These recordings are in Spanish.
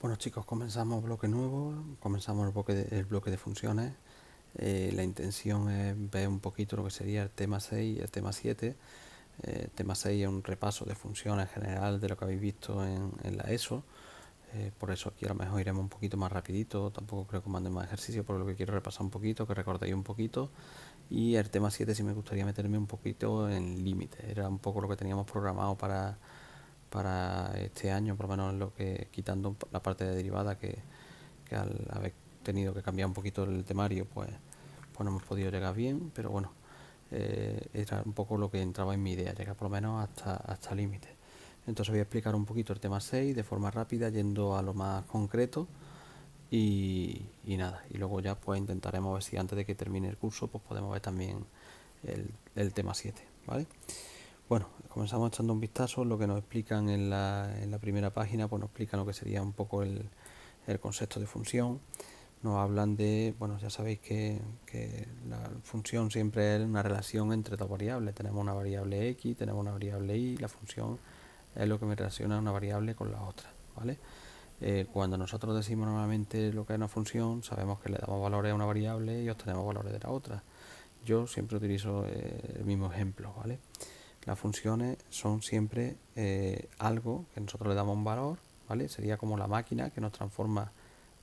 Bueno chicos, comenzamos bloque nuevo, comenzamos el bloque de funciones. La intención es ver un poquito lo que sería el tema 6 y el tema 7. El tema 6 es un repaso de funciones general de lo que habéis visto en la ESO. Por eso aquí a lo mejor iremos un poquito más rapidito, tampoco creo que mande más ejercicio, por lo que quiero repasar un poquito, que recordéis un poquito. Y el tema 7 sí me gustaría meterme un poquito en límite, era un poco lo que teníamos programado para este año, por lo menos lo que quitando la parte de derivada que al haber tenido que cambiar un poquito el temario, pues no hemos podido llegar bien, pero bueno, era un poco lo que entraba en mi idea, llegar por lo menos hasta límite. Entonces voy a explicar un poquito el tema 6 de forma rápida, yendo a lo más concreto y nada, y luego ya pues intentaremos ver si antes de que termine el curso pues podemos ver también el tema 7, ¿vale? Bueno, comenzamos echando un vistazo. Lo que nos explican en la primera página, pues nos explican lo que sería un poco el concepto de función. Nos hablan de, bueno, ya sabéis que la función siempre es una relación entre dos variables. Tenemos una variable x, tenemos una variable y, la función es lo que me relaciona una variable con la otra, ¿vale? Cuando nosotros decimos normalmente lo que es una función, sabemos que le damos valores a una variable y obtenemos valores de la otra. Yo siempre utilizo el mismo ejemplo, ¿vale? Las funciones son siempre algo que nosotros le damos un valor, ¿vale? Sería como la máquina que nos transforma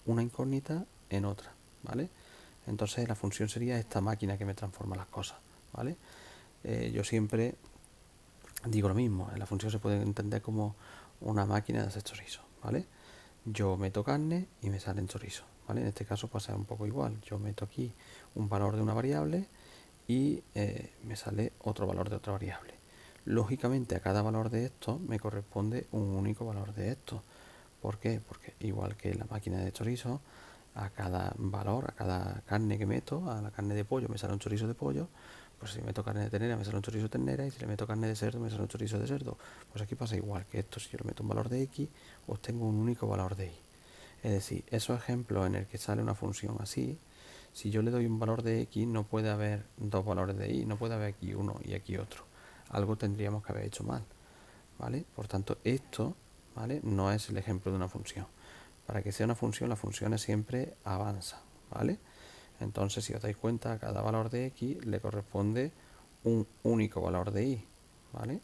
una incógnita en otra, ¿vale? Entonces la función sería esta máquina que me transforma las cosas, ¿vale? Yo siempre digo lo mismo, la función se puede entender como una máquina de hacer chorizo, ¿vale? Yo meto carne y me salen chorizos, ¿vale? En este caso pasa un poco igual, yo meto aquí un valor de una variable y me sale otro valor de otra variable. Lógicamente a cada valor de estos me corresponde un único valor de estos. ¿Por qué? Porque igual que la máquina de chorizo, a cada valor, a cada carne que meto, a la carne de pollo me sale un chorizo de pollo, pues si meto carne de ternera me sale un chorizo de ternera y si le meto carne de cerdo me sale un chorizo de cerdo. Pues aquí pasa igual que esto, si yo le meto un valor de x, obtengo un único valor de y. Es decir, esos ejemplos en el que sale una función así, si yo le doy un valor de x, no puede haber dos valores de y, no puede haber aquí uno y aquí otro. Algo tendríamos que haber hecho mal, ¿vale? Por tanto, esto, ¿vale? No es el ejemplo de una función. Para que sea una función, las funciones siempre avanzan, ¿vale? Entonces, si os dais cuenta, a cada valor de x le corresponde un único valor de y, ¿vale?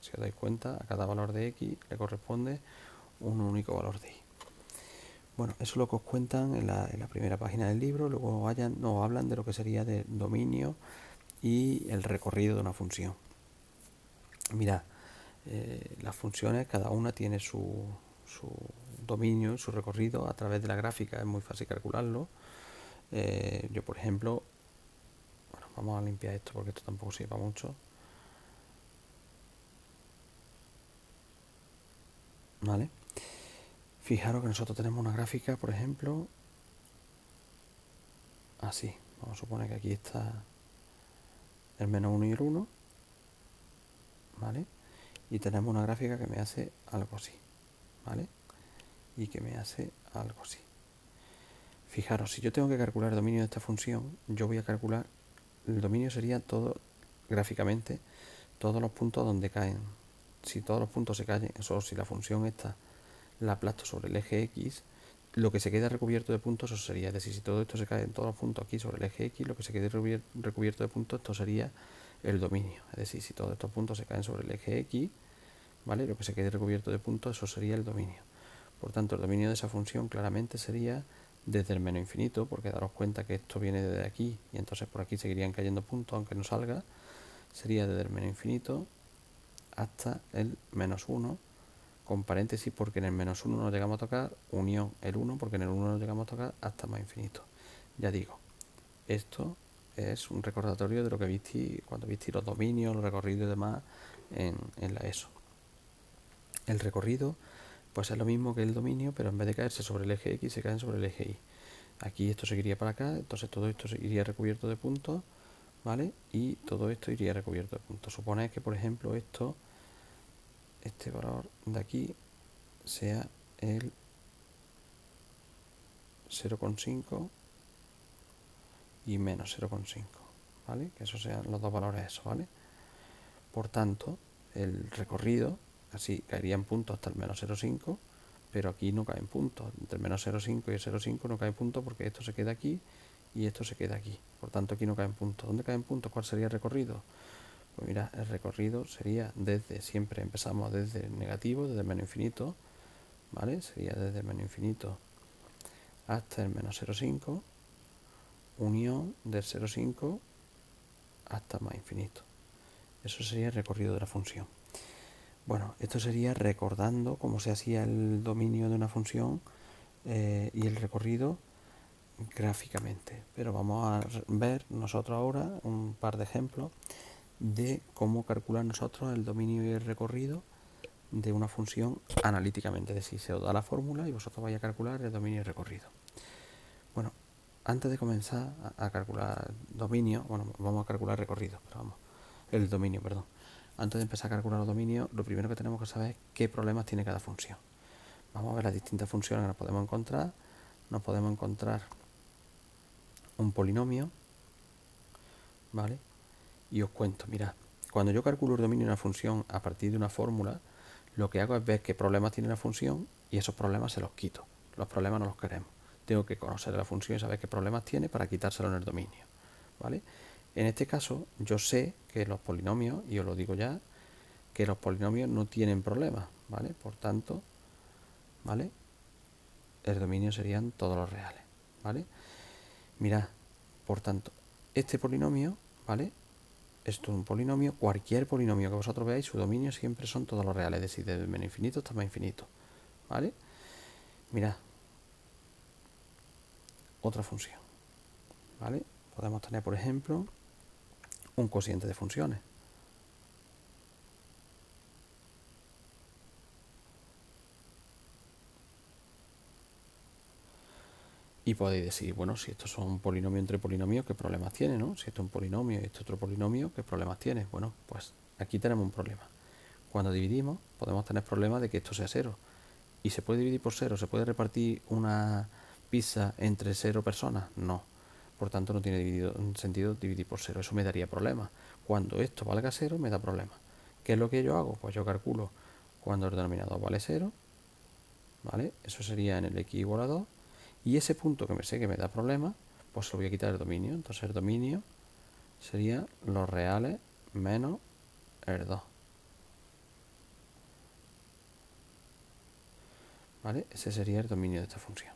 Si os dais cuenta, a cada valor de x le corresponde un único valor de y. Bueno, eso es lo que os cuentan en la primera página del libro. Luego nos hablan de lo que sería de dominio y el recorrido de una función. Mirad, las funciones, cada una tiene su dominio, su recorrido a través de la gráfica, es muy fácil calcularlo. Yo, por ejemplo, bueno, vamos a limpiar esto porque esto tampoco sirve mucho. ¿Vale? Fijaros que nosotros tenemos una gráfica, por ejemplo, así. Vamos a suponer que aquí está el menos 1 y el 1, ¿vale? Y tenemos una gráfica que me hace algo así, ¿vale? Y que me hace algo así. Fijaros, si yo tengo que calcular el dominio de esta función, yo voy a calcular, el dominio sería todo, gráficamente, todos los puntos donde caen. Si todos los puntos se caen, eso si la función esta la aplasto sobre el eje X, lo que se queda recubierto de puntos, eso sería, es decir, si todo esto se cae en todos los puntos aquí sobre el eje X, lo que se quede recubierto de puntos, esto sería el dominio. Es decir, si todos estos puntos se caen sobre el eje X, ¿vale? Lo que se quede recubierto de puntos, eso sería el dominio. Por tanto, el dominio de esa función claramente sería desde el menos infinito, porque daros cuenta que esto viene desde aquí y entonces por aquí seguirían cayendo puntos aunque no salga, sería desde el menos infinito hasta el menos 1, con paréntesis porque en el menos 1 no llegamos a tocar, unión el 1 porque en el 1 no llegamos a tocar hasta más infinito. Ya digo, esto es un recordatorio de lo que viste cuando viste los dominios, los recorridos y demás en la ESO. El recorrido pues es lo mismo que el dominio, pero en vez de caerse sobre el eje X se caen sobre el eje Y. Aquí esto seguiría para acá, entonces todo esto iría recubierto de puntos, ¿vale? Y todo esto iría recubierto de puntos. Suponer que, por ejemplo, este valor de aquí sea el 0,5 y menos 0,5, ¿vale? Que esos sean los dos valores esos, ¿vale? Por tanto, el recorrido, así caería en puntos hasta el menos 0,5, pero aquí no caen puntos. Entre el menos 0,5 y el 0,5 no cae punto porque esto se queda aquí y esto se queda aquí. Por tanto, aquí no caen puntos. ¿Dónde caen puntos? ¿Cuál sería el recorrido? Pues mira, el recorrido sería siempre empezamos desde el negativo, desde el menos infinito, ¿vale? Sería desde el menos infinito hasta el menos 0,5, unión del 0,5 hasta más infinito. Eso sería el recorrido de la función. Bueno, esto sería recordando cómo se hacía el dominio de una función y el recorrido gráficamente. Pero vamos a ver nosotros ahora un par de ejemplos de cómo calcular nosotros el dominio y el recorrido de una función analíticamente. Es decir, se os da la fórmula y vosotros vais a calcular el dominio y el recorrido. Bueno, antes de comenzar a calcular dominio, bueno, vamos a calcular recorrido, pero vamos, el dominio, perdón. Antes de empezar a calcular los dominios, lo primero que tenemos que saber es qué problemas tiene cada función. Vamos a ver las distintas funciones que nos podemos encontrar. Nos podemos encontrar un polinomio, ¿vale? Y os cuento, mirad, cuando yo calculo el dominio de una función a partir de una fórmula, lo que hago es ver qué problemas tiene la función y esos problemas se los quito. Los problemas no los queremos. Tengo que conocer la función y saber qué problemas tiene para quitárselo en el dominio, ¿vale? En este caso, yo sé que los polinomios, y os lo digo ya, que los polinomios no tienen problemas, ¿vale? Por tanto, ¿vale? El dominio serían todos los reales, ¿vale? Mirad, por tanto, este polinomio, ¿vale? Esto es un polinomio, cualquier polinomio que vosotros veáis, su dominio siempre son todos los reales, es decir, desde menos infinito hasta más infinito, ¿vale? Mirad, otra función, ¿vale? Podemos tener, por ejemplo, un cociente de funciones. Y podéis decir, bueno, si esto son un polinomio entre polinomios, ¿qué problemas tiene, no? Si esto es un polinomio y esto es otro polinomio, ¿qué problemas tiene? Bueno, pues aquí tenemos un problema. Cuando dividimos, podemos tener problemas de que esto sea cero. ¿Y se puede dividir por cero? ¿Se puede repartir una pizza entre 0 personas? No. Por tanto, no tiene sentido dividir por cero. Eso me daría problemas. Cuando esto valga cero, me da problemas. ¿Qué es lo que yo hago? Pues yo calculo cuando el denominador vale cero, ¿vale? Eso sería en el x igual a 2. Y ese punto que me sé que me da problemas, pues lo voy a quitar el dominio. Entonces el dominio sería los reales menos el 2. ¿Vale? Ese sería el dominio de esta función.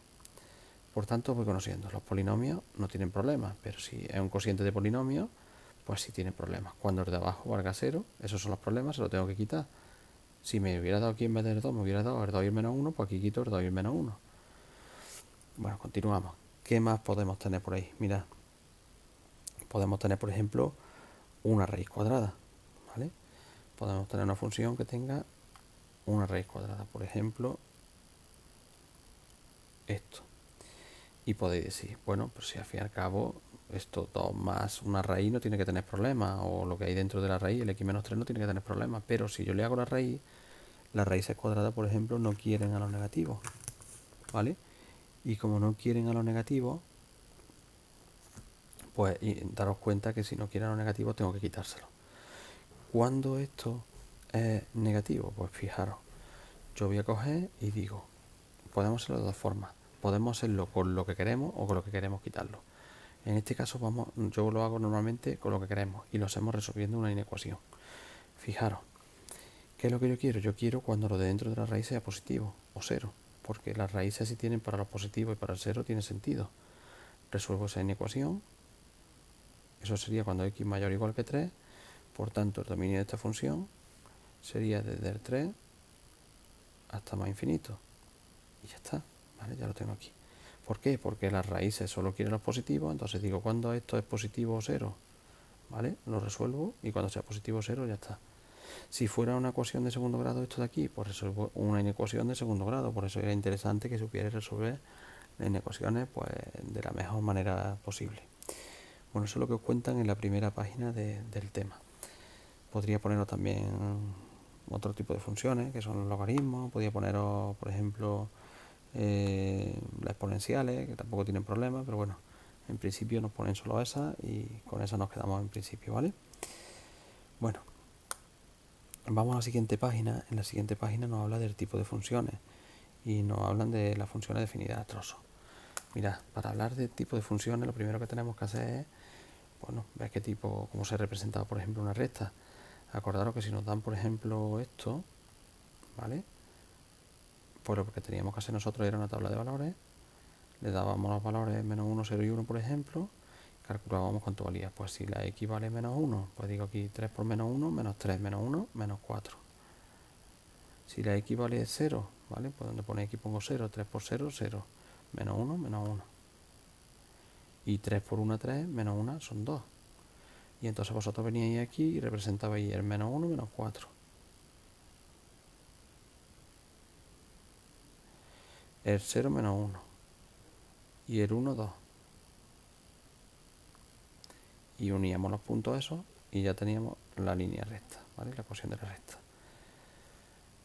Por tanto, voy conociendo. Los polinomios no tienen problemas, pero si es un cociente de polinomios, pues sí tiene problemas. Cuando el de abajo valga 0, esos son los problemas, se lo tengo que quitar. Si me hubiera dado aquí en vez del 2, me hubiera dado el 2 y el menos 1, pues aquí quito el 2 y el menos 1. Bueno, continuamos. ¿Qué más podemos tener por ahí? Mirad, podemos tener, por ejemplo, una raíz cuadrada, ¿vale? Podemos tener una función que tenga una raíz cuadrada, por ejemplo, esto. Y podéis decir, bueno, pues si al fin y al cabo esto 2 más una raíz no tiene que tener problemas, o lo que hay dentro de la raíz, el x menos 3 no tiene que tener problemas, pero si yo le hago la raíz, las raíces cuadradas, por ejemplo, no quieren a los negativos, ¿vale? Y como no quieren a los negativos, pues daros cuenta que si no quieren a los negativos tengo que quitárselo. ¿Cuándo esto es negativo? Pues fijaros, yo voy a coger y digo, podemos hacerlo de dos formas. Podemos hacerlo con lo que queremos o con lo que queremos quitarlo. En este caso yo lo hago normalmente con lo que queremos y lo hacemos resolviendo una inecuación. Fijaros, ¿qué es lo que yo quiero? Yo quiero cuando lo de dentro de la raíz sea positivo o cero, porque las raíces si tienen para los positivos y para el cero tiene sentido. Resuelvo esa inecuación, eso sería cuando x mayor o igual que 3, por tanto el dominio de esta función sería desde el 3 hasta más infinito. Y ya está, ¿vale? Ya lo tengo aquí. ¿Por qué? Porque las raíces solo quieren los positivos, entonces digo, cuando esto es positivo o cero, ¿vale? Lo resuelvo y cuando sea positivo o cero ya está. Si fuera una ecuación de segundo grado esto de aquí, pues resuelvo una inecuación de segundo grado. Por eso era interesante que supierais resolver las inecuaciones pues, de la mejor manera posible. Bueno, eso es lo que os cuentan en la primera página del tema. Podría poneros también otro tipo de funciones, que son los logaritmos. Podría poneros, por ejemplo, las exponenciales, que tampoco tienen problemas, pero bueno, en principio nos ponen solo esas y con esas nos quedamos en principio, ¿vale? Bueno, vamos a la siguiente página. En la siguiente página nos habla del tipo de funciones y nos hablan de las funciones definidas a trozos. Mirad, para hablar de tipo de funciones, lo primero que tenemos que hacer es, bueno, ver qué tipo, cómo se representa, por ejemplo, una recta. Acordaros que si nos dan, por ejemplo, esto, ¿vale? Pues lo que teníamos que hacer nosotros era una tabla de valores, le dábamos los valores menos 1, 0 y 1, por ejemplo, calculábamos cuánto valía. Pues si la x vale menos 1, pues digo aquí 3 por menos 1, menos 3, menos 1, menos 4. Si la x vale 0, ¿vale? Pues donde pone x pongo 0, 3 por 0, 0, menos 1, menos 1. Y 3 por 1, 3, menos 1 son 2. Y entonces vosotros veníais aquí y representabais el menos 1, menos 4. El 0, menos 1. Y el 1, 2. Y uníamos los puntos esos y ya teníamos la línea recta, ¿vale? La ecuación de la recta.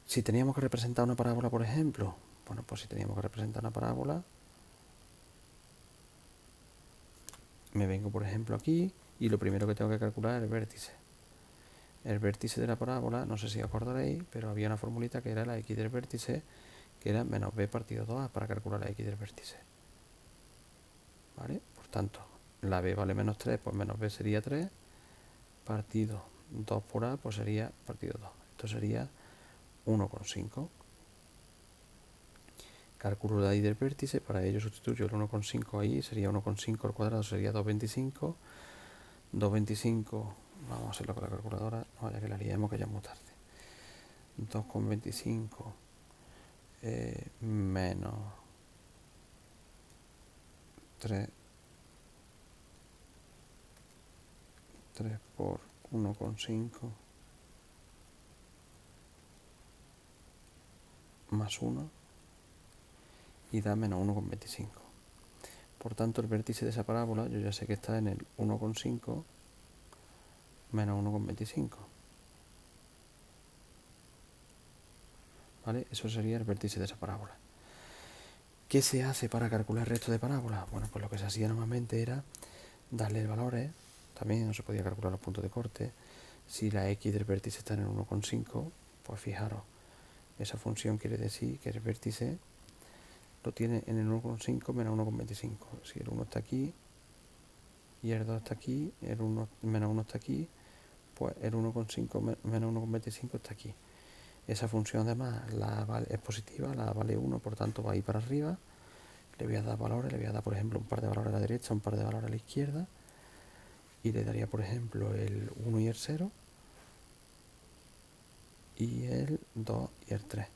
Si teníamos que representar una parábola, por ejemplo, bueno, pues si teníamos que representar una parábola, me vengo, por ejemplo, aquí y lo primero que tengo que calcular es el vértice. El vértice de la parábola, no sé si acordaréis, pero había una formulita que era la x del vértice, que era menos b partido 2a para calcular la x del vértice. ¿Vale? Por tanto, la b vale menos 3, pues menos b sería 3, partido 2 por a, pues sería partido 2. Esto sería 1,5. Cálculo la y del vértice, para ello sustituyo el 1,5 ahí, sería 1,5 al cuadrado, sería 2,25. 2,25, vamos a hacerlo con la calculadora, no vaya que la liemos que ya es muy tarde. 2,25 menos 3 por 1,5 más 1 y da menos 1,25. Por tanto, el vértice de esa parábola yo ya sé que está en el 1,5 menos 1,25. ¿Vale? Eso sería el vértice de esa parábola. ¿Qué se hace para calcular el resto de parábolas? Bueno, pues lo que se hacía normalmente era darle valores. También se podía calcular los puntos de corte. Si la x del vértice está en el 1,5, pues fijaros, esa función quiere decir que el vértice lo tiene en el 1,5 menos 1,25. Si el 1 está aquí y el 2 está aquí, el 1 menos 1 está aquí, pues el 1,5 menos 1,25 está aquí. Esa función además es positiva, la vale 1, por tanto va a ir para arriba. Le voy a dar valores, le voy a dar por ejemplo un par de valores a la derecha, un par de valores a la izquierda. Y le daría por ejemplo el 1 y el 0. Y el 2 y el 3.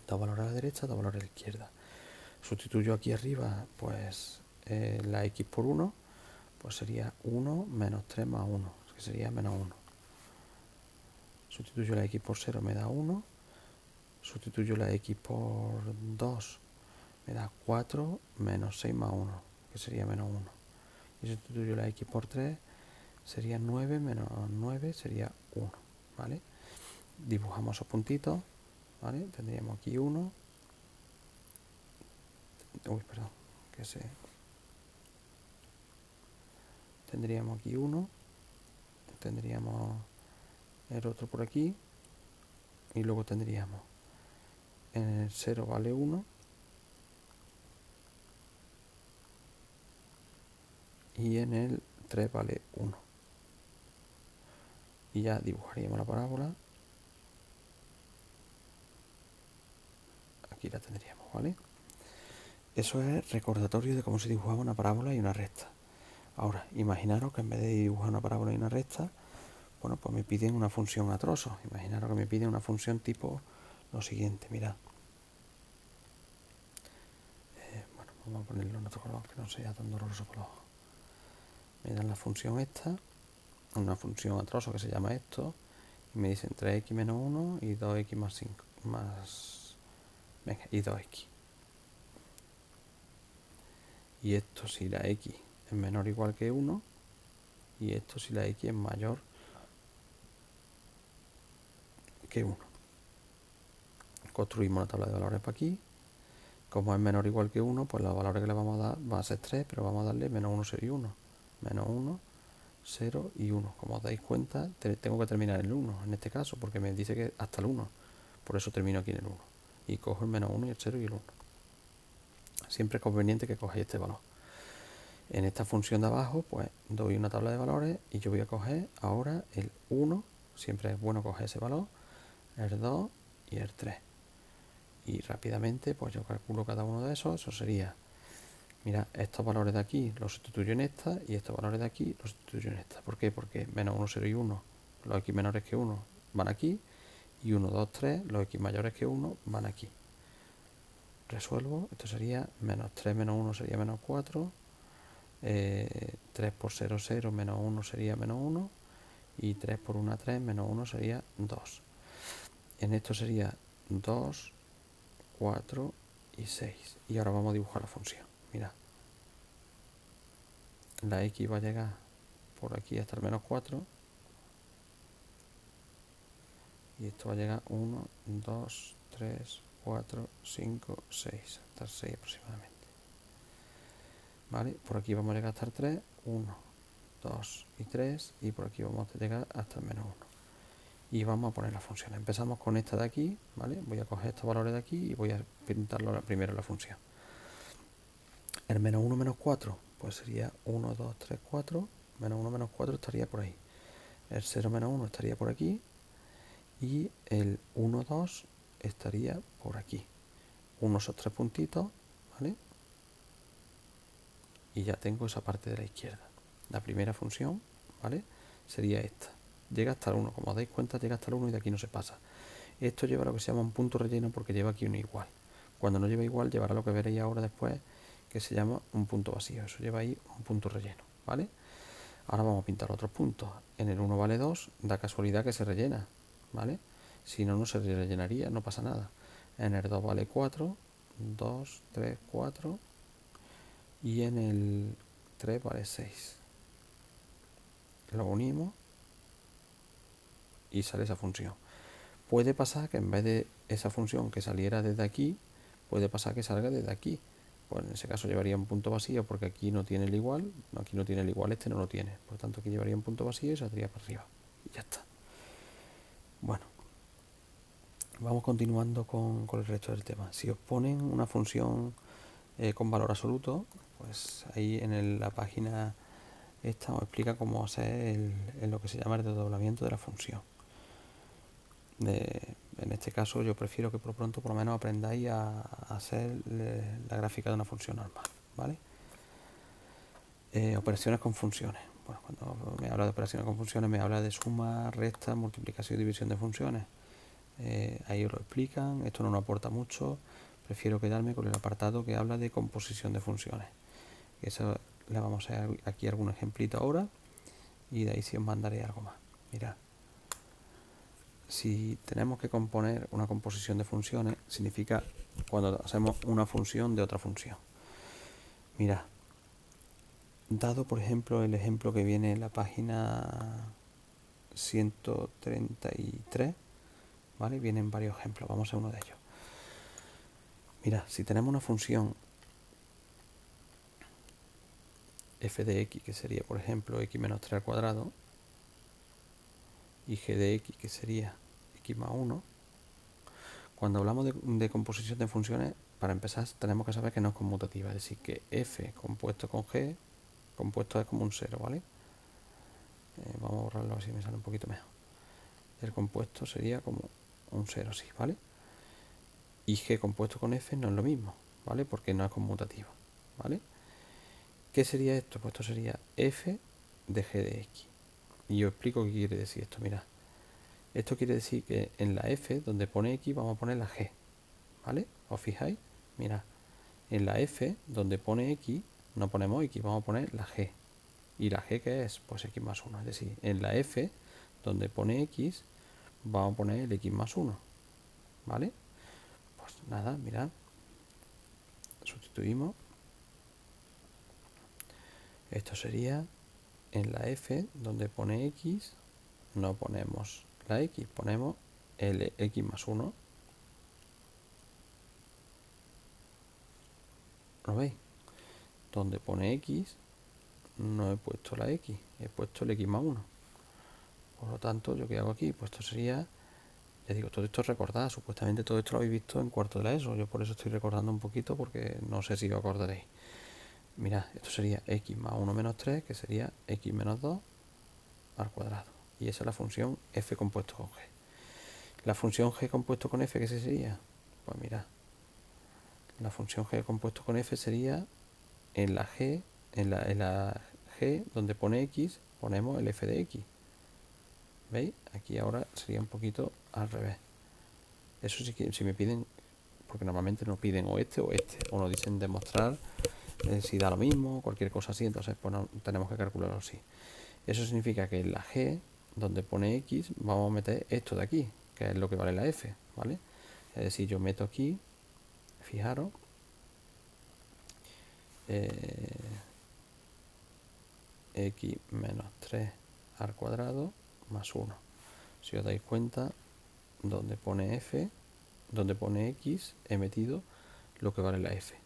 Dos valores a la derecha, dos valores a la izquierda. Sustituyo aquí arriba pues la x por 1, pues sería 1 menos 3 más 1, que sería menos 1. Sustituyo la x por 0, me da 1. Sustituyo la x por 2, me da 4 menos 6 más 1, que sería menos 1. Y sustituyo la x por 3, sería 9 menos 9, sería 1. ¿Vale? Dibujamos esos puntitos, ¿vale? Tendríamos aquí 1. Uy, perdón, que se... Tendríamos aquí 1, tendríamos el otro por aquí, y luego tendríamos en el 0 vale 1, y en el 3 vale 1. Y ya dibujaríamos la parábola. Aquí la tendríamos, ¿vale? Eso es recordatorio de cómo se dibujaba una parábola y una recta. Ahora, imaginaros que en vez de dibujar una parábola y una recta, bueno, pues me piden una función a trozos. Imaginaros que me piden una función tipo lo siguiente, mirad. Bueno, vamos a ponerlo en otro color que no sea tan doloroso para los ojos. Me dan la función esta, una función a trozos que se llama esto, y me dicen 3x menos 1 y 2x más 5, venga, y 2x. Y esto si la x es menor o igual que 1, y esto si la x es mayor que 1. Construimos la tabla de valores para aquí. Como es menor o igual que 1, pues los valores que le vamos a dar van a ser 3, pero vamos a darle menos 1, 0 y 1. Menos 1, 0 y 1. Como os dais cuenta, tengo que terminar en el 1 en este caso, porque me dice que hasta el 1. por eso termino aquí en el 1. Y cojo el menos 1 y el 0 y el 1. Siempre es conveniente que cojáis este valor. En esta función de abajo, pues doy una tabla de valores y yo voy a coger ahora el 1, siempre es bueno coger ese valor, el 2 y el 3. Y rápidamente, pues yo calculo cada uno de esos, eso sería, mira, estos valores de aquí los sustituyo en esta y estos valores de aquí los sustituyo en esta. ¿Por qué? Porque menos 1, 0 y 1, los x menores que 1 van aquí, y 1, 2, 3, los x mayores que 1 van aquí. Resuelvo, esto sería menos 3 menos 1 sería menos 4, 3 por 0, 0, menos 1 sería menos 1, y 3 por 1, 3, menos 1 sería 2. En esto sería 2, 4 y 6. Y ahora vamos a dibujar la función. Mira, la x va a llegar por aquí hasta el menos 4, y esto va a llegar 1, 2, 3, 4, 5, 6, hasta el 6 aproximadamente. ¿Vale? Por aquí vamos a llegar hasta el 3, 1, 2 y 3, y por aquí vamos a llegar hasta el menos 1. Y vamos a poner la función. Empezamos con esta de aquí, ¿vale? Voy a coger estos valores de aquí y voy a pintarlo primero en la función. El menos 1 menos 4, pues sería 1, 2, 3, 4. Menos 1 menos 4 estaría por ahí. El 0 menos 1 estaría por aquí. Y el 1, 2 estaría por aquí. Uno esos tres puntitos, ¿vale? Y ya tengo esa parte de la izquierda. La primera función, ¿vale? Sería esta. Llega hasta el 1. Como os dais cuenta, llega hasta el 1 y de aquí no se pasa. Esto lleva lo que se llama un punto relleno porque lleva aquí un igual. Cuando no lleva igual, llevará lo que veréis ahora después, que se llama un punto vacío. Eso lleva ahí un punto relleno, ¿vale? Ahora vamos a pintar otros puntos. En el 1 vale 2, da casualidad que se rellena, ¿vale? Si no, no se rellenaría, no pasa nada. En el 2 vale 4, 2, 3, 4. Y en el 3 vale 6. Lo unimos y sale esa función. Puede pasar que en vez de esa función que saliera desde aquí, puede pasar que salga desde aquí. Pues en ese caso llevaría un punto vacío porque aquí no tiene el igual, aquí no tiene el igual, este no lo tiene. Por lo tanto aquí llevaría un punto vacío y saldría para arriba. Y ya está. Bueno, vamos continuando con el resto del tema. Si os ponen una función con valor absoluto, pues ahí en la página esta os explica cómo hacer lo que se llama el desdoblamiento de la función. En este caso yo prefiero que por pronto por lo menos aprendáis a hacer la gráfica de una función normal, ¿vale? Operaciones con funciones. Bueno, cuando me habla de operaciones con funciones me habla de suma, resta, multiplicación y división de funciones. Ahí os lo explican, esto no nos aporta mucho, prefiero quedarme con el apartado que habla de composición de funciones. Eso le vamos a hacer aquí algún ejemplito ahora y de ahí sí os mandaré algo más. Mirad. Si tenemos que componer una composición de funciones, significa cuando hacemos una función de otra función. Mira, dado por ejemplo el ejemplo que viene en la página 133, ¿vale? Vienen varios ejemplos, vamos a uno de ellos. Mira, si tenemos una función f de x, que sería por ejemplo x menos 3 al cuadrado, y g de x, que sería x más 1, cuando hablamos de composición de funciones, para empezar tenemos que saber que no es conmutativa, es decir, que f compuesto con g, compuesto es como un 0, ¿vale? Vamos a borrarlo así me sale un poquito mejor. El compuesto sería como un 0, sí, ¿vale? Y g compuesto con f no es lo mismo, ¿vale? Porque no es conmutativa, ¿vale? ¿Qué sería esto? Pues esto sería f de g de x. Y yo explico qué quiere decir esto, mirad. Esto quiere decir que en la f, donde pone x, vamos a poner la g, ¿vale? ¿Os fijáis? Mirad, en la f, donde pone x, no ponemos x, vamos a poner la g. ¿Y la g qué es? Pues x más 1. Es decir, en la f, donde pone x, vamos a poner el x más 1, ¿vale? Pues nada, mirad, sustituimos. Esto sería en la f, donde pone x, no ponemos la x, ponemos el x más 1. ¿Lo veis? Donde pone x, no he puesto la x, he puesto el x más 1. Por lo tanto, ¿yo qué hago aquí? Pues esto sería Ya digo, todo esto es recordar, supuestamente todo esto lo habéis visto en cuarto de la ESO, yo por eso estoy recordando un poquito porque no sé si os acordaréis. Mirad, esto sería x más 1 menos 3, que sería x menos 2 al cuadrado. Y esa es la función f compuesto con g. La función g compuesto con f, ¿qué sería? Pues mirad, la función g compuesto con f sería en la g, en la g donde pone x, ponemos el f de x. ¿Veis? Aquí ahora sería un poquito al revés. Eso sí que si me piden, porque normalmente nos piden o este, o nos dicen demostrar si da lo mismo, cualquier cosa así, entonces pues no, tenemos que calcularlo así. Eso significa que en la g, donde pone x, vamos a meter esto de aquí, que es lo que vale la f, ¿vale? Es decir, yo meto aquí, fijaros, x menos 3 al cuadrado más 1. Si os dais cuenta, donde pone f, donde pone x, he metido lo que vale la f.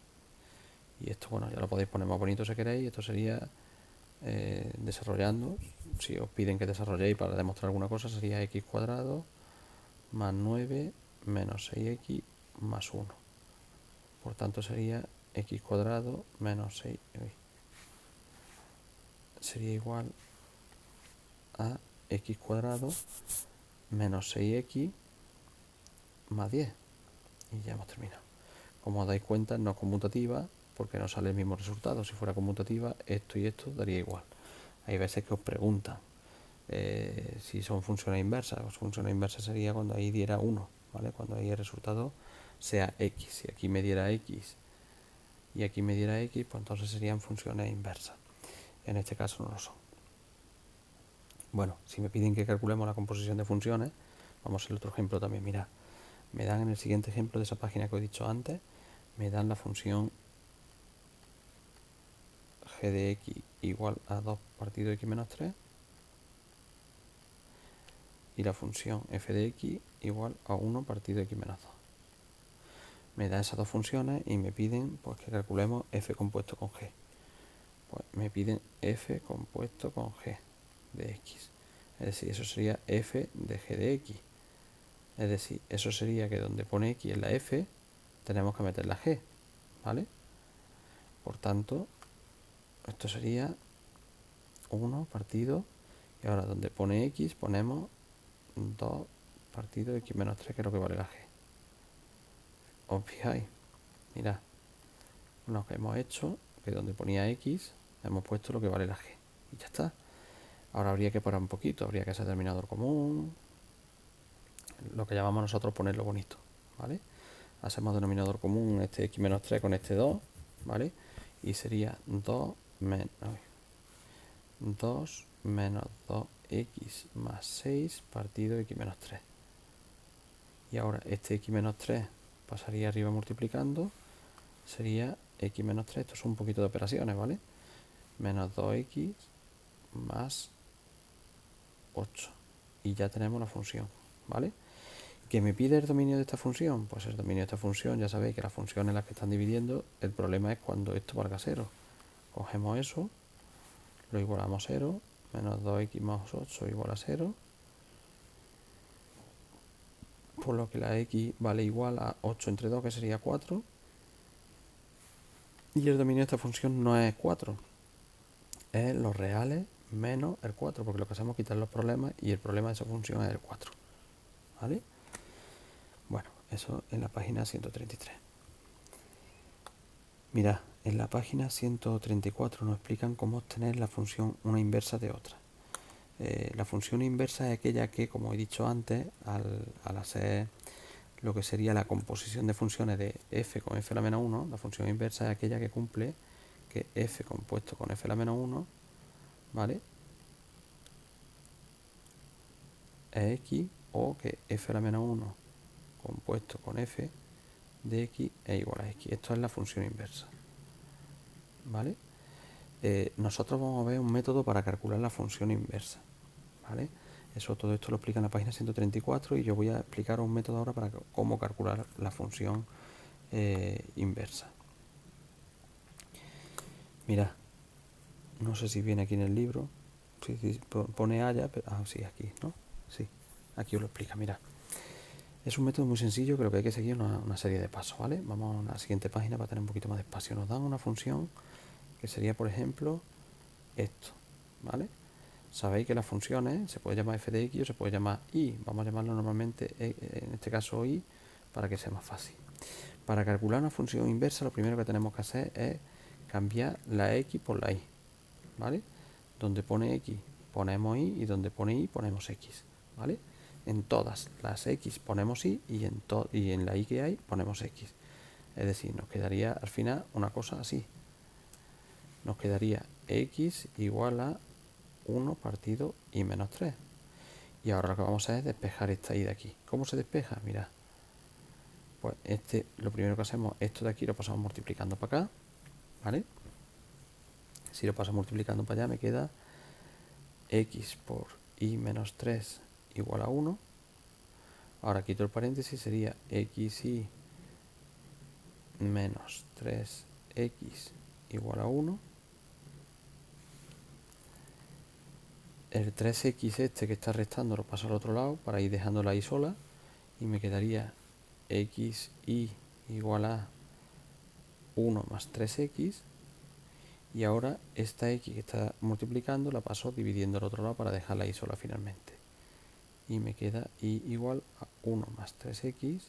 Y esto, bueno, ya lo podéis poner más bonito si queréis. Esto sería desarrollando. Si os piden que desarrolléis para demostrar alguna cosa, sería x cuadrado más 9 menos 6x más 1. Por tanto, sería x cuadrado menos 6. Sería igual a x cuadrado menos 6x más 10. Y ya hemos terminado. Como os dais cuenta, no es conmutativa porque no sale el mismo resultado. Si fuera conmutativa, esto y esto daría igual. Hay veces que os preguntan si son funciones inversas. Las funciones inversas sería cuando ahí diera 1, ¿vale? Cuando ahí el resultado sea x. Si aquí me diera x y aquí me diera x, pues entonces serían funciones inversas. En este caso no lo son. Bueno, si me piden que calculemos la composición de funciones, vamos a hacer otro ejemplo también. Mirad, me dan en el siguiente ejemplo de esa página que os he dicho antes, me dan la función g de x igual a 2 partido x menos 3 y la función f de x igual a 1 partido x menos 2. Me da esas dos funciones y me piden pues, que calculemos f compuesto con g. Pues me piden f compuesto con g de x. Es decir, eso sería f de g de x. Es decir, eso sería que donde pone x en la f, tenemos que meter la g, ¿vale? Por tanto, esto sería 1 partido, y ahora donde pone x ponemos 2 partido x menos 3, que es lo que vale la g. ¿Os fijáis? Mirad, lo que hemos hecho, que donde ponía x, hemos puesto lo que vale la g. Y ya está. Ahora habría que parar un poquito, habría que hacer denominador común, lo que llamamos nosotros ponerlo bonito, ¿vale? Hacemos denominador común este x menos 3 con este 2, ¿vale? Y sería 2 menos 2x más 6 partido x menos 3. Y ahora este x menos 3 pasaría arriba multiplicando, sería x menos 3, esto son un poquito de operaciones, ¿vale? Menos 2x más 8. Y ya tenemos la función, ¿vale? ¿Qué me pide el dominio de esta función? Pues el dominio de esta función, ya sabéis que las funciones en las que están dividiendo, el problema es cuando esto valga 0. Cogemos eso, lo igualamos a 0, menos 2x más 8 igual a 0, por lo que la x vale igual a 8 entre 2, que sería 4, y el dominio de esta función no es 4, es los reales menos el 4, porque lo que hacemos es quitar los problemas y el problema de esa función es el 4, ¿vale? Bueno, eso en la página 133. Mirad, en la página 134 nos explican cómo obtener la función una inversa de otra. La función inversa es aquella que, como he dicho antes, al hacer lo que sería la composición de funciones de f con f a la menos 1, la función inversa es aquella que cumple que f compuesto con f a la menos 1, ¿vale? Es x, o que f a la menos 1 compuesto con f de x es igual a x. Esto es la función inversa, ¿vale? Nosotros vamos a ver un método para calcular la función inversa, ¿vale? Todo esto lo explica en la página 134 y yo voy a explicar un método ahora para cómo calcular la función inversa. Mira, no sé si viene aquí en el libro, pone haya, pero sí, aquí, ¿no? Sí, aquí os lo explica, mira. Es un método muy sencillo que lo que hay que seguir es una serie de pasos, ¿vale? Vamos a la siguiente página para tener un poquito más de espacio. Nos dan una función que sería, por ejemplo, esto, ¿vale? Sabéis que las funciones se puede llamar f de x o se puede llamar y. Vamos a llamarlo normalmente, en este caso y, para que sea más fácil. Para calcular una función inversa, lo primero que tenemos que hacer es cambiar la x por la y, ¿vale? Donde pone x ponemos y y donde pone y ponemos x, ¿vale? En todas las x ponemos y y en la y que hay ponemos x. Es decir, nos quedaría al final una cosa así. Nos quedaría x igual a 1 partido y menos 3. Y ahora lo que vamos a hacer es despejar esta y de aquí. ¿Cómo se despeja? Mirad. Pues lo primero que hacemos, esto de aquí lo pasamos multiplicando para acá, ¿vale? Si lo paso multiplicando para allá me queda x por y menos 3 igual a 1. Ahora quito el paréntesis, sería xy menos 3x igual a 1. El 3x este que está restando lo paso al otro lado para ir dejándola ahí sola. Y me quedaría xy igual a 1 más 3x. Y ahora esta x que está multiplicando la paso dividiendo al otro lado para dejarla ahí sola finalmente. Y me queda y igual a 1 más 3x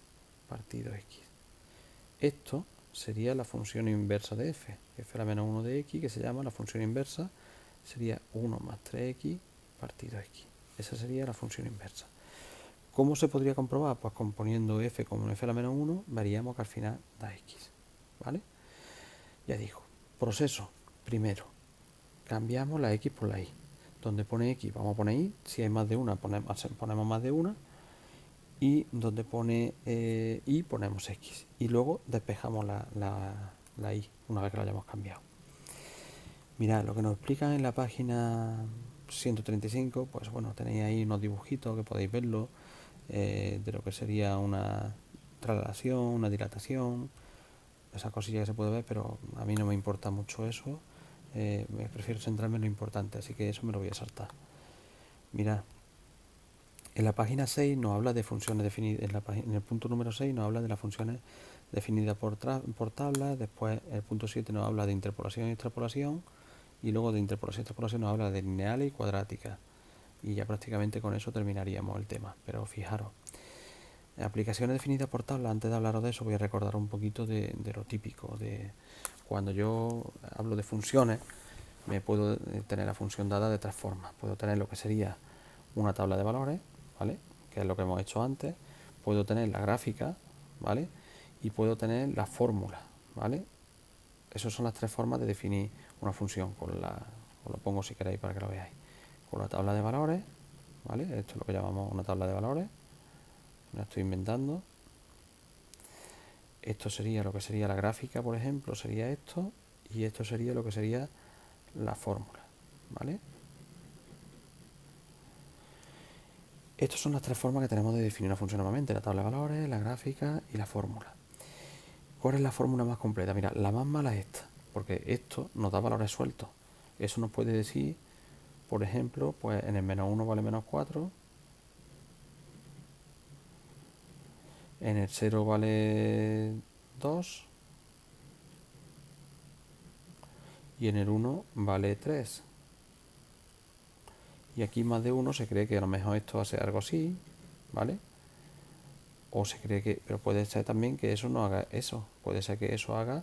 partido x. Esto sería la función inversa de f a la menos 1 de x, que se llama la función inversa, sería 1 más 3x partido x. Esa sería la función inversa. ¿Cómo se podría comprobar? Pues componiendo f como un f a la menos 1, veríamos que al final da x, ¿vale? Ya digo, proceso. Primero, cambiamos la x por la y. Donde pone x vamos a poner y, si hay más de una ponemos más de una, y donde pone y ponemos x. Y luego despejamos la y una vez que la hayamos cambiado. Mirad, lo que nos explican en la página 135, pues bueno, tenéis ahí unos dibujitos que podéis verlo, de lo que sería una traslación, una dilatación, esa cosilla que se puede ver, pero a mí no me importa mucho eso. Me prefiero centrarme en lo importante, así que eso me lo voy a saltar. Mirad, en la página 6 nos habla de funciones definidas, en el punto número 6 nos habla de las funciones definidas por tabla, después el punto 7 nos habla de interpolación y extrapolación, y luego de interpolación y extrapolación nos habla de lineales y cuadráticas, y ya prácticamente con eso terminaríamos el tema. Pero fijaros, aplicaciones definidas por tabla, antes de hablaros de eso voy a recordar un poquito de lo típico, de cuando yo hablo de funciones, me puedo tener la función dada de tres formas. Puedo tener lo que sería una tabla de valores, ¿vale? Que es lo que hemos hecho antes. Puedo tener la gráfica, ¿vale? Y puedo tener la fórmula, ¿vale? Esas son las tres formas de definir una función. Os lo pongo si queréis para que lo veáis. Con la tabla de valores, ¿vale? Esto es lo que llamamos una tabla de valores. Me la estoy inventando. Esto sería lo que sería la gráfica, por ejemplo, sería esto. Y esto sería lo que sería la fórmula, ¿vale? Estas son las tres formas que tenemos de definir una función nuevamente: la tabla de valores, la gráfica y la fórmula. ¿Cuál es la fórmula más completa? Mira, la más mala es esta, porque esto nos da valores sueltos. Eso nos puede decir, por ejemplo, pues en el menos 1 vale menos 4, en el 0 vale 2 y en el 1 vale 3. Y aquí más de uno se cree que a lo mejor esto va a ser algo así, ¿vale? O se cree que, pero puede ser también que eso no haga eso. Puede ser que eso haga,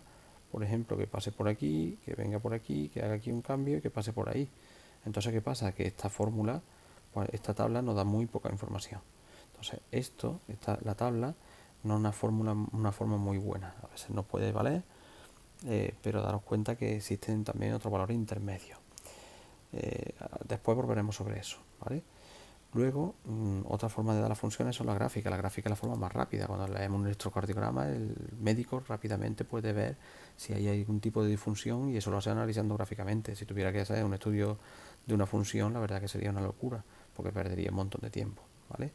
por ejemplo, que pase por aquí, que venga por aquí, que haga aquí un cambio y que pase por ahí. Entonces, ¿qué pasa? Que esta fórmula, pues esta tabla nos da muy poca información. Entonces, la tabla, no es una forma muy buena. A veces nos puede valer, pero daros cuenta que existen también otros valores intermedios. Después volveremos sobre eso, ¿vale? Luego, otra forma de dar las funciones son las gráficas. La gráfica es la forma más rápida. Cuando leemos un electrocardiograma, el médico rápidamente puede ver si hay algún tipo de disfunción y eso lo hace analizando gráficamente. Si tuviera que hacer un estudio de una función, la verdad que sería una locura, porque perdería un montón de tiempo, ¿vale?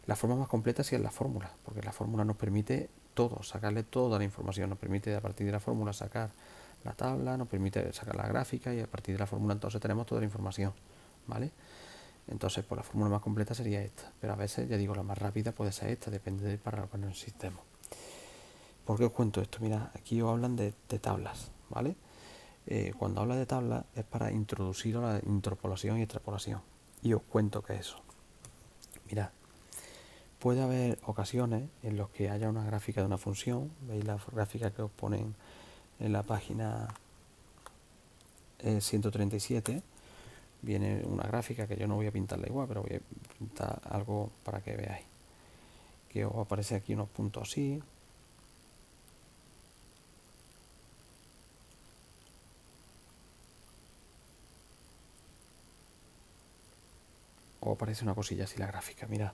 La forma más completa sí es la fórmula, porque la fórmula nos permite todo, sacarle toda la información. Nos permite a partir de la fórmula sacar la tabla, nos permite sacar la gráfica y a partir de la fórmula entonces tenemos toda la información, ¿vale? Entonces, pues la fórmula más completa sería esta, pero a veces, ya digo, la más rápida puede ser esta, depende del para lo que nos sistema. ¿Por qué os cuento esto? Mira, aquí os hablan de tablas, ¿vale? Cuando habla de tablas es para introducir la interpolación y extrapolación. Y os cuento qué es eso. Mirad, puede haber ocasiones en las que haya una gráfica de una función. ¿Veis la gráfica que os ponen en la página 137? Viene una gráfica que yo no voy a pintarla igual, pero voy a pintar algo para que veáis. Que os aparece aquí unos puntos así. O aparece una cosilla así la gráfica, mirad.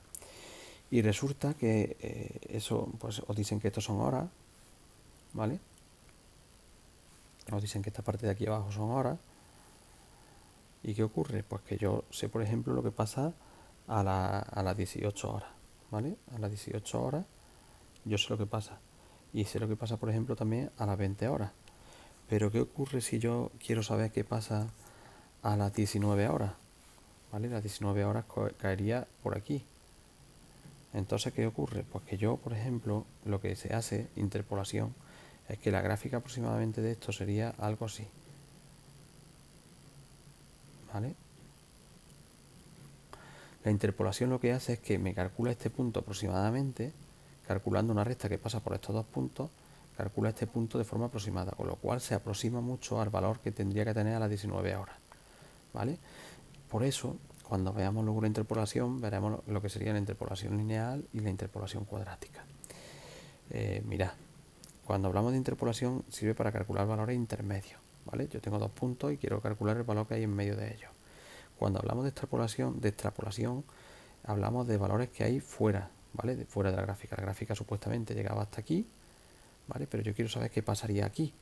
Y resulta que eso, pues os dicen que estos son horas, ¿vale? Os dicen que esta parte de aquí abajo son horas. ¿Y qué ocurre? Pues que yo sé, por ejemplo, lo que pasa a las 18 horas, ¿vale? A las 18 horas yo sé lo que pasa. Y sé lo que pasa, por ejemplo, también a las 20 horas. Pero ¿qué ocurre si yo quiero saber qué pasa a las 19 horas? ¿Vale? Las 19 horas caería por aquí. Entonces, ¿qué ocurre? Pues que yo, por ejemplo, lo que se hace, interpolación, es que la gráfica aproximadamente de esto sería algo así. ¿Vale? La interpolación lo que hace es que me calcula este punto aproximadamente, calculando una recta que pasa por estos dos puntos, calcula este punto de forma aproximada, con lo cual se aproxima mucho al valor que tendría que tener a las 19 horas. ¿Vale? Por eso, cuando veamos luego la interpolación, veremos lo que sería la interpolación lineal y la interpolación cuadrática. Mirad, cuando hablamos de interpolación sirve para calcular valores intermedios. ¿Vale? Yo tengo dos puntos y quiero calcular el valor que hay en medio de ellos. Cuando hablamos de extrapolación, hablamos de valores que hay fuera, ¿vale? Fuera de la gráfica. La gráfica supuestamente llegaba hasta aquí, ¿vale? Pero yo quiero saber qué pasaría aquí,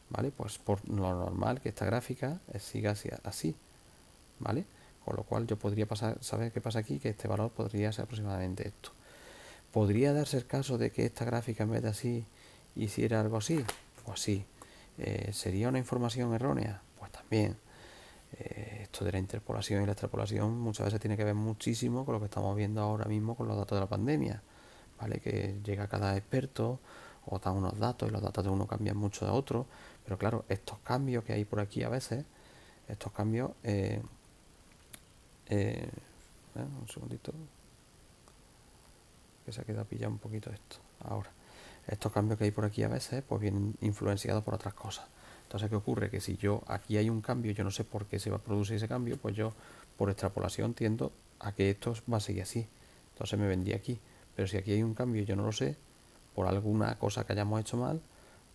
¿vale? Pues por lo normal que esta gráfica siga así, ¿vale? Con lo cual yo podría saber qué pasa aquí, que este valor podría ser aproximadamente esto. ¿Podría darse el caso de que esta gráfica en vez de así hiciera algo así? Pues sí. ¿Sería una información errónea? Pues también. Esto de la interpolación y la extrapolación muchas veces tiene que ver muchísimo con lo que estamos viendo ahora mismo con los datos de la pandemia, ¿vale? Que llega cada experto o da unos datos y los datos de uno cambian mucho de otro, pero claro, estos cambios que hay por aquí a veces, estos cambios, un segundito, que se ha quedado pillado un poquito esto, ahora, estos cambios que hay por aquí a veces, pues vienen influenciados por otras cosas. Entonces, ¿qué ocurre? Que si yo aquí hay un cambio, yo no sé por qué se va a producir ese cambio, pues yo por extrapolación tiendo a que esto va a seguir así. Entonces me vendría aquí. Pero si aquí hay un cambio y yo no lo sé, por alguna cosa que hayamos hecho mal,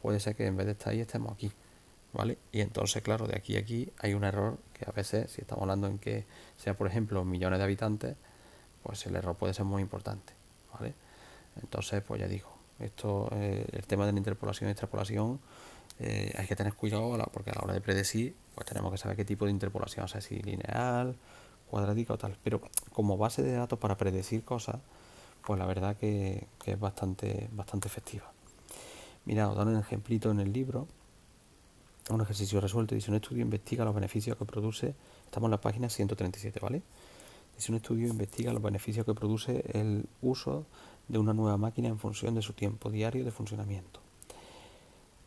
puede ser que en vez de estar ahí estemos aquí. ¿Vale? Y entonces, claro, de aquí a aquí hay un error que a veces, si estamos hablando en que sea, por ejemplo, millones de habitantes, pues el error puede ser muy importante. ¿Vale? Entonces, pues ya digo, esto, el tema de la interpolación y extrapolación, hay que tener cuidado porque a la hora de predecir, pues tenemos que saber qué tipo de interpolación, o sea, si lineal, cuadrática o tal. Pero como base de datos para predecir cosas, pues la verdad que es bastante efectiva. Mira, os dan un ejemplito en el libro, un ejercicio resuelto. Dice: un estudio investiga los beneficios que produce, estamos en la página 137, ¿vale? Dice: un estudio investiga los beneficios que produce el uso de una nueva máquina en función de su tiempo diario de funcionamiento.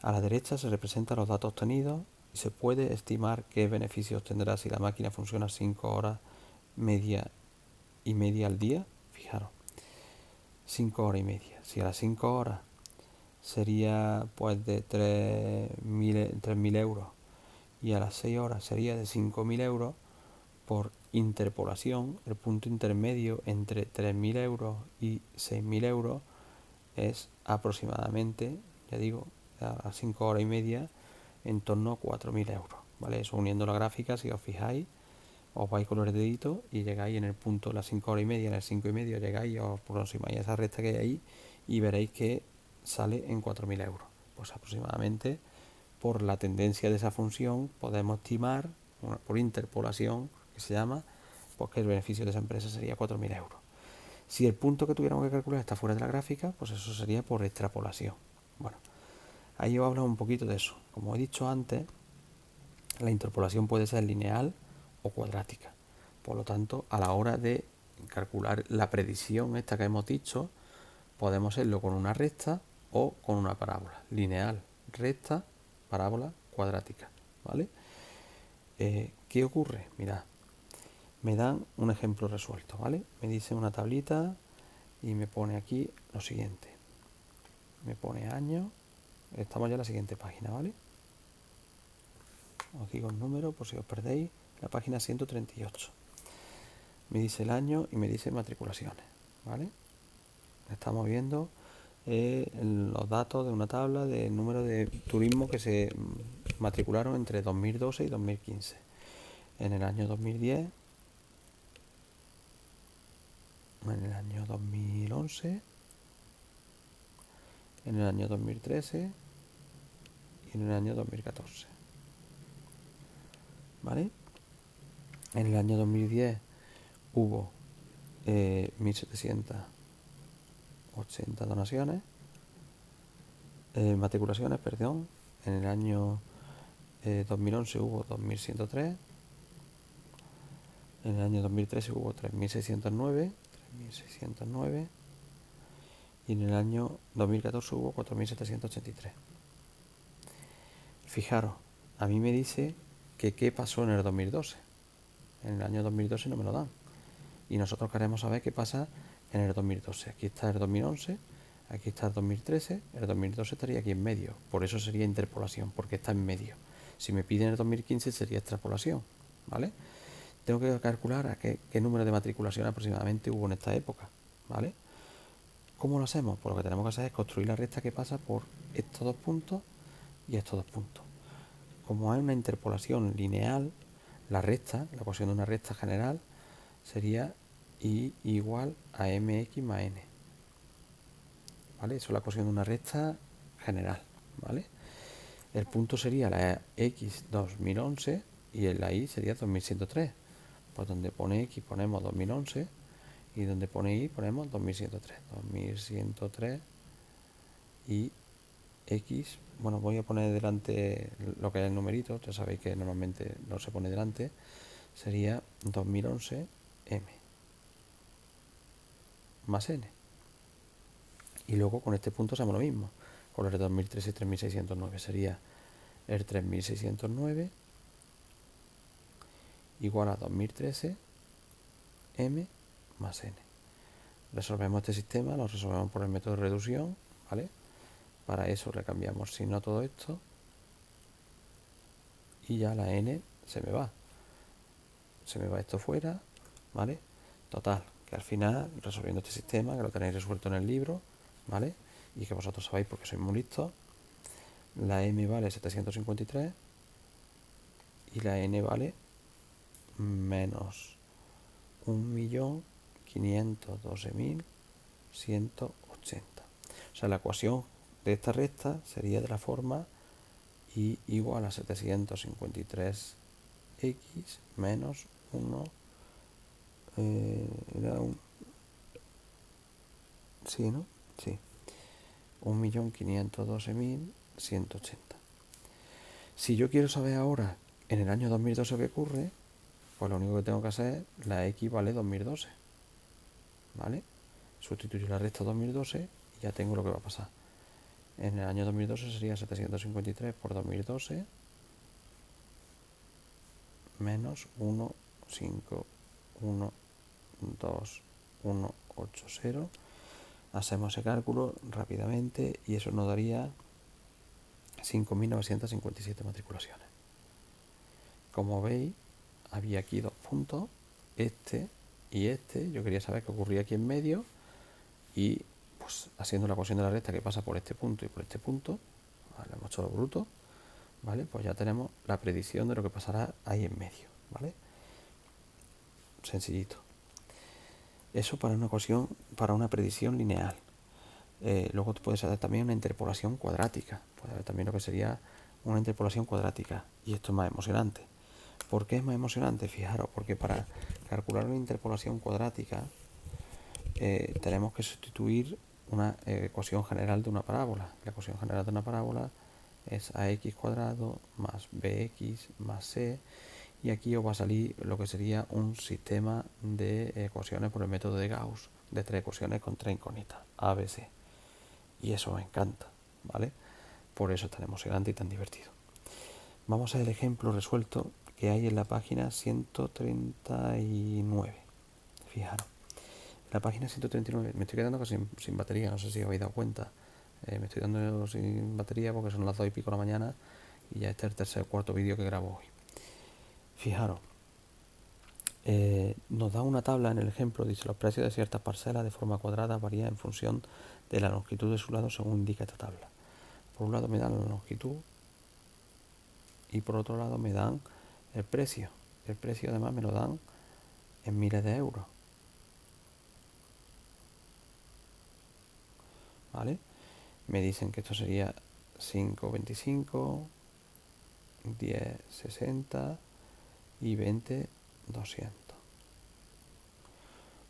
A la derecha se representan los datos obtenidos y se puede estimar qué beneficios tendrá si la máquina funciona 5 horas media y media al día. Fijaros, 5 horas y media. Si a las 5 horas sería pues de 3.000 euros y a las 6 horas sería de 5.000 euros, por interpolación, el punto intermedio entre 3.000 euros y 6.000 euros es aproximadamente, ya digo, a las 5 horas y media, en torno a 4.000 euros. ¿Vale? Eso uniendo la gráfica, si os fijáis, os vais con los deditos y llegáis en el punto de las 5 horas y media, en el 5 y medio llegáis y os aproximáis a esa recta que hay ahí y veréis que sale en 4.000 euros. Pues aproximadamente, por la tendencia de esa función, podemos estimar, por interpolación, que se llama, pues que el beneficio de esa empresa sería 4.000 euros. Si el punto que tuviéramos que calcular está fuera de la gráfica, pues eso sería por extrapolación. Bueno, ahí os hablo un poquito de eso. Como he dicho antes, la interpolación puede ser lineal o cuadrática. Por lo tanto, a la hora de calcular la predicción esta que hemos dicho, podemos hacerlo con una recta o con una parábola. Lineal, recta, parábola, cuadrática. ¿Vale? ¿Qué ocurre? Mirad, me dan un ejemplo resuelto, ¿vale? Me dice una tablita y me pone aquí lo siguiente. Me pone año. Estamos ya en la siguiente página, ¿vale? Aquí con número, por si os perdéis, la página 138. Me dice el año y me dice matriculaciones, ¿vale? Estamos viendo los datos de una tabla del número de turismo que se matricularon entre 2012 y 2015. En el año 2010, en el año 2011, en el año 2013 y en el año 2014. ¿Vale? En el año 2010 hubo 1.780 donaciones, matriculaciones, perdón. En el año 2011 hubo 2.103. En el año 2013 hubo 3.609. Y en el año 2014 hubo 4.783. Fijaros, a mí me dice que qué pasó en el 2012. En el año 2012 no me lo dan. Y nosotros queremos saber qué pasa en el 2012. Aquí está el 2011, aquí está el 2013, el 2012 estaría aquí en medio. Por eso sería interpolación, porque está en medio. Si me piden el 2015 sería extrapolación, ¿vale? Tengo que calcular a qué número de matriculación aproximadamente hubo en esta época, ¿vale? ¿Cómo lo hacemos? Pues lo que tenemos que hacer es construir la recta que pasa por estos dos puntos y estos dos puntos. Como hay una interpolación lineal, la recta, la ecuación de una recta general, sería I igual a mx más n. ¿Vale? Eso es la ecuación de una recta general. ¿Vale? El punto sería la x 2011 y la y sería 2103. Pues donde pone x ponemos 2011 y donde pone y ponemos 2103. 2103 y x, bueno, voy a poner delante lo que es el numerito, ya sabéis que normalmente no se pone delante, sería 2011 m más n. Y luego con este punto hacemos lo mismo. Con el de 2013 y 3609 sería el 3609 igual a 2013 m más n. Resolvemos este sistema, lo resolvemos por el método de reducción, ¿vale? Para eso le cambiamos signo a todo esto y ya la n se me va. Se me va esto fuera, ¿vale? Total, que al final, resolviendo este sistema, que lo tenéis resuelto en el libro, ¿vale? Y que vosotros sabéis porque sois muy listos, la m vale 753 y la n vale menos 1.512.180. O sea, la ecuación de esta recta sería de la forma y igual a 753x menos 1 era un sí, ¿no? Sí, 1.512.180. Si yo quiero saber ahora en el año 2012 qué ocurre, pues lo único que tengo que hacer es la x vale 2012, ¿vale? Sustituyo la recta 2012 y ya tengo lo que va a pasar. En el año 2012 sería 753 por 2012 menos 1, 5, 1, 2, 1, 8, 0. Hacemos ese cálculo rápidamente y eso nos daría 5.957 matriculaciones. Como veis, había aquí dos puntos, este y este. Yo quería saber qué ocurría aquí en medio y pues haciendo la ecuación de la recta que pasa por este punto y por este punto, ¿vale? Hemos hecho lo bruto, ¿vale? Pues ya tenemos la predicción de lo que pasará ahí en medio, ¿vale? Sencillito. Eso para una ecuación, para una predicción lineal. Luego puedes hacer también una interpolación cuadrática. Puede haber también lo que sería una interpolación cuadrática. Y esto es más emocionante. ¿Por qué es más emocionante? Fijaros, porque para calcular una interpolación cuadrática tenemos que sustituir una ecuación general de una parábola. La ecuación general de una parábola es ax cuadrado más bx más c y aquí os va a salir lo que sería un sistema de ecuaciones por el método de Gauss, de 3 ecuaciones con 3 incógnitas, A, B, C. Y eso me encanta, ¿vale? Por eso es tan emocionante y tan divertido. Vamos a ver el ejemplo resuelto que hay en la página 139. Fijaros, en la página 139 me estoy quedando casi sin batería, no sé si os habéis dado cuenta. Me estoy dando sin batería porque son las 2 y pico de la mañana y ya este es el tercer o cuarto vídeo que grabo hoy. Fijaros, nos da una tabla en el ejemplo, dice los precios de ciertas parcelas de forma cuadrada varían en función de la longitud de su lado según indica esta tabla. Por un lado me dan la longitud y por otro lado me dan el precio. El precio además me lo dan en miles de euros. ¿Vale? Me dicen que esto sería 5,25, 10,60 y 20,200.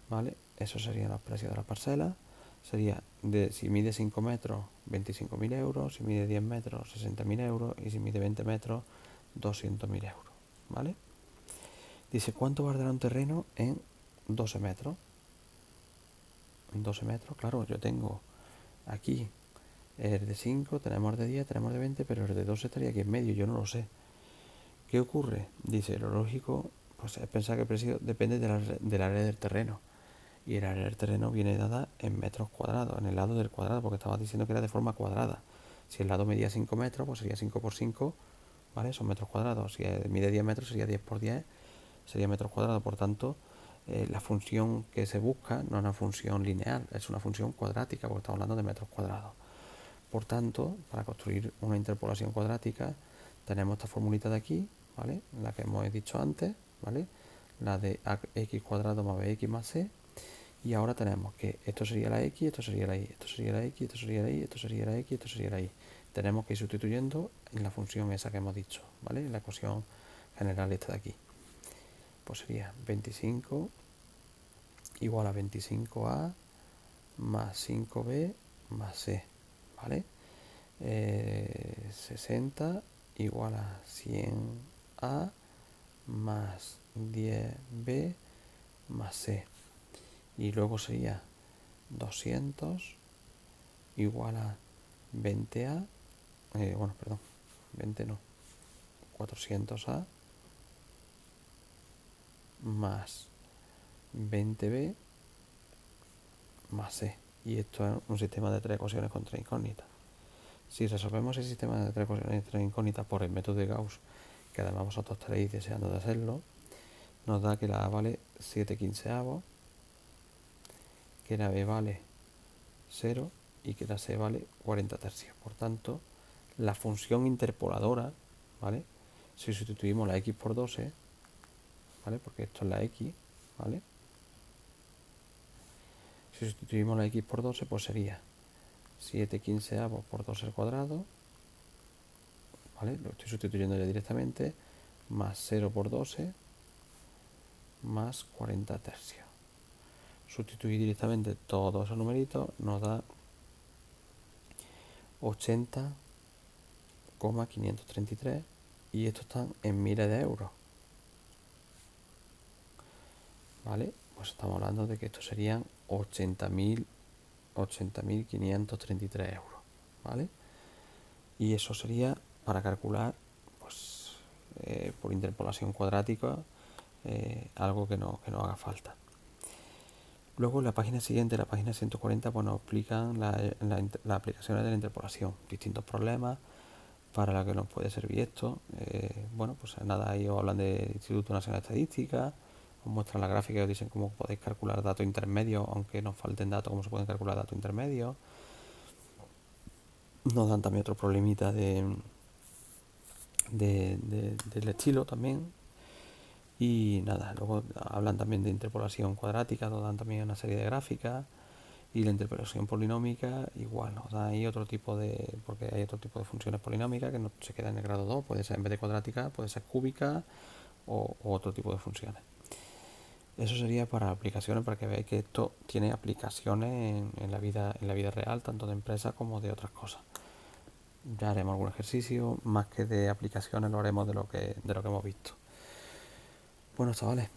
¿Vale? Eso serían los precios de la parcela. Sería si mide 5 metros, 25.000 euros, si mide 10 metros, 60.000 euros y si mide 20 metros, 200.000 euros. ¿Vale? Dice, ¿cuánto valdrá un terreno en 12 metros? En 12 metros, claro, yo tengo aquí el de 5, tenemos el de 10, tenemos el de 20, pero el de 12 estaría aquí en medio, yo no lo sé. ¿Qué ocurre? Dice, lo lógico pues es pensar que el precio depende del área del terreno. Y el área del terreno viene dada en metros cuadrados, en el lado del cuadrado, porque estaba diciendo que era de forma cuadrada. Si el lado medía 5 metros, pues sería 5 por 5, ¿vale? Son metros cuadrados. Si mide 10 metros, sería 10 por 10, sería metros cuadrados. Por tanto, la función que se busca no es una función lineal, es una función cuadrática, porque estamos hablando de metros cuadrados. Por tanto, para construir una interpolación cuadrática, tenemos esta formulita de aquí, ¿vale? La que hemos dicho antes, ¿vale? La de x cuadrado más bx más c. Y ahora tenemos que esto sería la x, esto sería la y, esto sería la x, esto sería la y, esto sería la x, esto sería la y. Tenemos que ir sustituyendo en la función esa que hemos dicho, ¿vale? En la ecuación general esta de aquí. Pues sería 25 igual a 25a más 5b más c, ¿vale? 60 igual a 100a más 10b más c. Y luego sería 200 igual a 20a, 20 no, 400a más 20b más c. Y esto es un sistema de 3 ecuaciones con 3 incógnitas. Si resolvemos el sistema de 3 ecuaciones y 3 incógnitas por el método de Gauss, que además vosotros estaréis deseando de hacerlo, nos da que la A vale 7/15, que la B vale 0 y que la C vale 40 tercios. Por tanto, la función interpoladora, ¿vale? Si sustituimos la x por 12, ¿vale? Porque esto es la x, ¿vale? Si sustituimos la x por 12, pues sería 7/15 por 12 al cuadrado, ¿vale? Lo estoy sustituyendo ya directamente, más 0 por 12, más 40 tercios. Sustituir directamente todos esos numeritos nos da 80,533 y estos están en miles de euros, ¿vale? Pues estamos hablando de que estos serían 80.533 euros, ¿vale? Y eso sería para calcular, pues, por interpolación cuadrática, algo que no haga falta. Luego en la página siguiente, la página 140, pues nos explican las aplicaciones de la interpolación, distintos problemas para los que nos puede servir esto. Pues nada, ahí os hablan del Instituto Nacional de Estadística, os muestran la gráfica y os dicen cómo podéis calcular datos intermedios, aunque nos falten datos, cómo se pueden calcular datos intermedios. Nos dan también otro problemita del estilo también. Y nada, luego hablan también de interpolación cuadrática, nos dan también una serie de gráficas. Y la interpolación polinómica igual, nos da ahí otro tipo de, porque hay otro tipo de funciones polinómicas que no se queda en el grado 2, puede ser en vez de cuadrática, puede ser cúbica o otro tipo de funciones. Eso sería para aplicaciones, para que veáis que esto tiene aplicaciones en la vida real, tanto de empresas como de otras cosas. Ya haremos algún ejercicio, más que de aplicaciones lo haremos de lo que hemos visto. Bueno, chavales,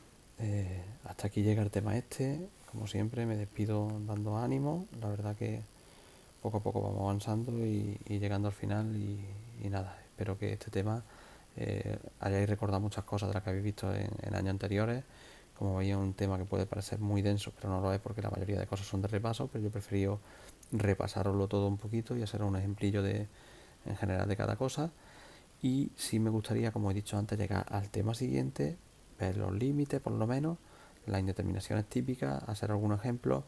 hasta aquí llega el tema este. Como siempre, me despido dando ánimo. La verdad que poco a poco vamos avanzando y llegando al final y nada, espero que este tema hayáis recordado muchas cosas de las que habéis visto en años anteriores. Como veis, es un tema que puede parecer muy denso, pero no lo es porque la mayoría de cosas son de repaso, pero yo he preferido repasaroslo todo un poquito y hacer un ejemplillo en general de cada cosa. Y sí me gustaría, como he dicho antes, llegar al tema siguiente, ver los límites por lo menos, las indeterminaciones típicas, hacer algunos ejemplos,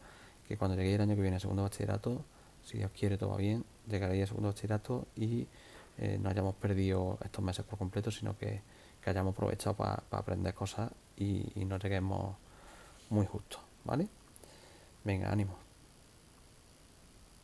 que cuando lleguéis el año que viene a segundo bachillerato, si Dios quiere todo va bien, llegaréis a segundo bachillerato y no hayamos perdido estos meses por completo, sino que hayamos aprovechado para aprender cosas y no lleguemos muy justos, ¿vale? Venga, ánimo.